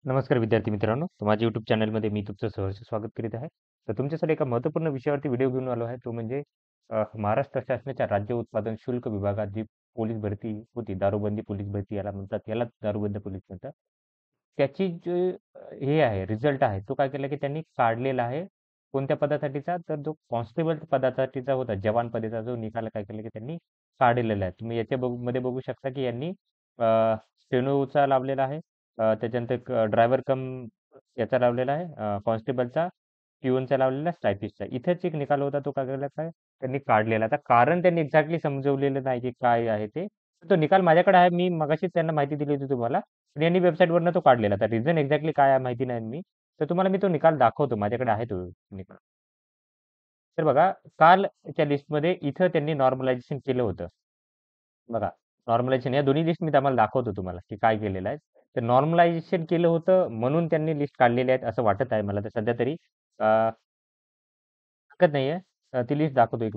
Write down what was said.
नमस्कार विद्यार्थी मित्रांनो, तर माझ्या YouTube चॅनलमध्ये मी तुमचं सहर्ष स्वागत करीत आहे. तर तुमच्यासाठी एका महत्त्वपूर्ण विषयावरती व्हिडिओ घेऊन आलो आहे. तो म्हणजे महाराष्ट्र शासनाच्या राज्य उत्पादन शुल्क विभागात जी पोलीस भरती होती, दारूबंदी पोलीस भरती याला म्हणतात, यालाच दारूबंदी पोलीस म्हणतात. त्याची जे हे आहे, रिझल्ट आहे, तो काय केला की त्यांनी काढलेला आहे. कोणत्या पदासाठीचा? तर जो कॉन्स्टेबल पदासाठीचा होता, जवान पदाचा जो निकाल काय केला की त्यांनी काढलेला आहे. तुम्ही याच्या मध्ये बघू शकता की यांनी स्टेनोचा लावलेला आहे. त्याच्यानंतर ड्रायव्हर कम याचा लावलेला आहे, कॉन्स्टेबलचा, पिऊनचा लावलेला, टायपिस्टचा. इथेच एक निकाल होता, तो काय केला काय त्यांनी काढलेला. आता कारण त्यांनी एक्झॅक्टली समजवलेलं नाही की काय आहे ते. तो निकाल माझ्याकडे आहे. मी मगाशीच त्यांना माहिती दिली होती तुम्हाला. पण यांनी वेबसाईटवरनं तो काढलेला. आता रिझन एक्झॅक्टली काय आहे माहिती नाही मी. तर तुम्हाला मी तो निकाल दाखवतो. माझ्याकडे आहे तो निकाल. तर बघा, कालच्या लिस्टमध्ये इथं त्यांनी नॉर्मलायझेशन केलं होतं. बघा, नॉर्मलायझेशन या दोन्ही लिस्ट मी तुम्हाला दाखवतो तुम्हाला, की काय केलेलं आहे. तर नॉर्मलायझेशन केलं होतं म्हणून त्यांनी लिस्ट काढलेली आहेत असं वाटत आहे मला तर सध्या तरी. हरकत नाहीये. ती लिस्ट दाखवतो एक